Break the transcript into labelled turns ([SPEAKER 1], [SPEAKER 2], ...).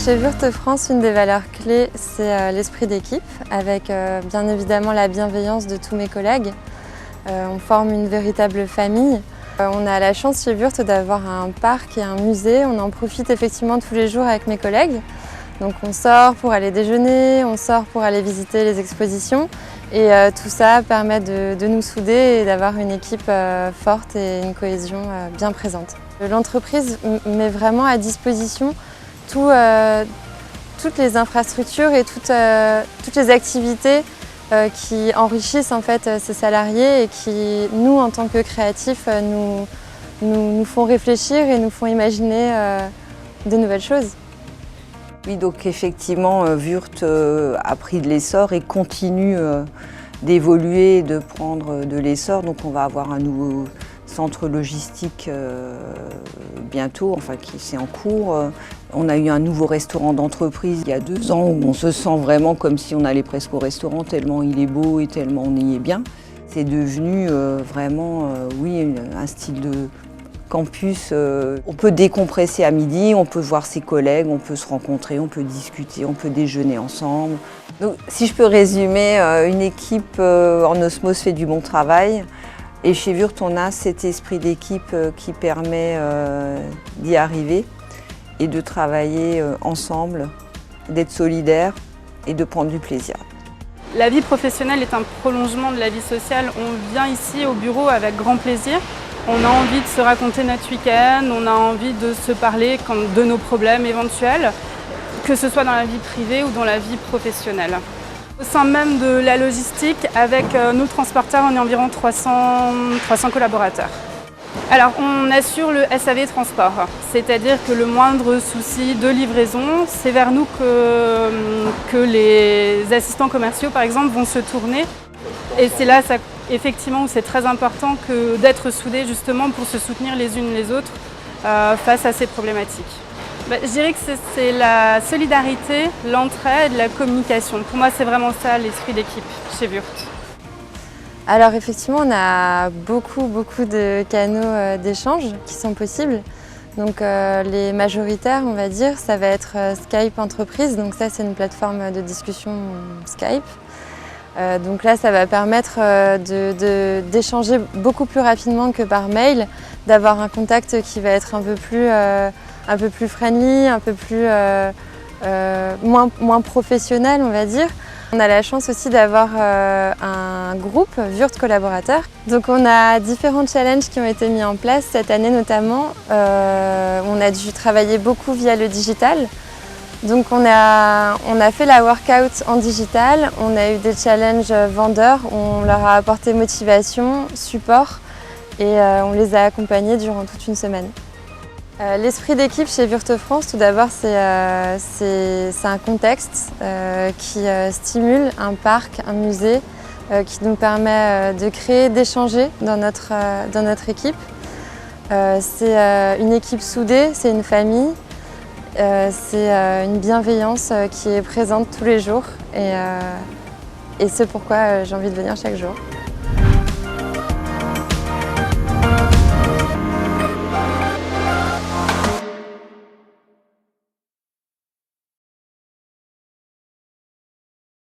[SPEAKER 1] Chez Wurth France, une des valeurs clés, c'est l'esprit d'équipe, avec bien évidemment la bienveillance de tous mes collègues. On forme une véritable famille. On a la chance chez Wurth d'avoir un parc et un musée. On en profite effectivement tous les jours avec mes collègues. Donc on sort pour aller déjeuner, on sort pour aller visiter les expositions. Et tout ça permet de nous souder et d'avoir une équipe forte et une cohésion bien présente. L'entreprise met vraiment à disposition toutes les infrastructures et toutes les activités qui enrichissent en fait ces salariés et qui, nous, en tant que créatifs, nous font réfléchir et nous font imaginer de nouvelles choses.
[SPEAKER 2] Oui, donc effectivement, Wurth a pris de l'essor et continue d'évoluer, de prendre de l'essor. Donc on va avoir un nouveau centre logistique bientôt, enfin qui c'est en cours. On a eu un nouveau restaurant d'entreprise il y a 2 ans où on se sent vraiment comme si on allait presque au restaurant, tellement il est beau et tellement on y est bien. C'est devenu vraiment, oui, un style de campus. On peut décompresser à midi, on peut voir ses collègues, on peut se rencontrer, on peut discuter, on peut déjeuner ensemble. Donc, si je peux résumer, une équipe en osmose fait du bon travail. Et chez Wurth, on a cet esprit d'équipe qui permet d'y arriver et de travailler ensemble, d'être solidaires et de prendre du plaisir.
[SPEAKER 3] La vie professionnelle est un prolongement de la vie sociale. On vient ici au bureau avec grand plaisir. On a envie de se raconter notre week-end, on a envie de se parler de nos problèmes éventuels, que ce soit dans la vie privée ou dans la vie professionnelle. Au sein même de la logistique, avec nos transporteurs, on est environ 300 collaborateurs. Alors, on assure le SAV transport, c'est-à-dire que le moindre souci de livraison, c'est vers nous que les assistants commerciaux, par exemple, vont se tourner. Et c'est là, effectivement, où c'est très important d'être soudés justement pour se soutenir les unes les autres face à ces problématiques. Je dirais que c'est la solidarité, l'entraide, la communication. Pour moi, c'est vraiment ça l'esprit d'équipe chez Wurth.
[SPEAKER 1] Alors effectivement, on a beaucoup de canaux d'échange qui sont possibles. Donc les majoritaires, on va dire, ça va être Skype Entreprise. Donc ça, c'est une plateforme de discussion Skype. Donc là, ça va permettre d'échanger beaucoup plus rapidement que par mail, d'avoir un contact qui va être un peu plus friendly, un peu plus moins professionnel, on va dire. On a la chance aussi d'avoir un groupe Wurth collaborateurs. Donc on a différents challenges qui ont été mis en place cette année notamment. On a dû travailler beaucoup via le digital. Donc on a fait la workout en digital, on a eu des challenges vendeurs, on leur a apporté motivation, support et on les a accompagnés durant toute une semaine. L'esprit d'équipe chez Wurth France, tout d'abord, c'est un contexte qui stimule un parc, un musée, qui nous permet de créer, d'échanger dans notre équipe. C'est une équipe soudée, c'est une famille. C'est une bienveillance qui est présente tous les jours et c'est pourquoi j'ai envie de venir chaque jour.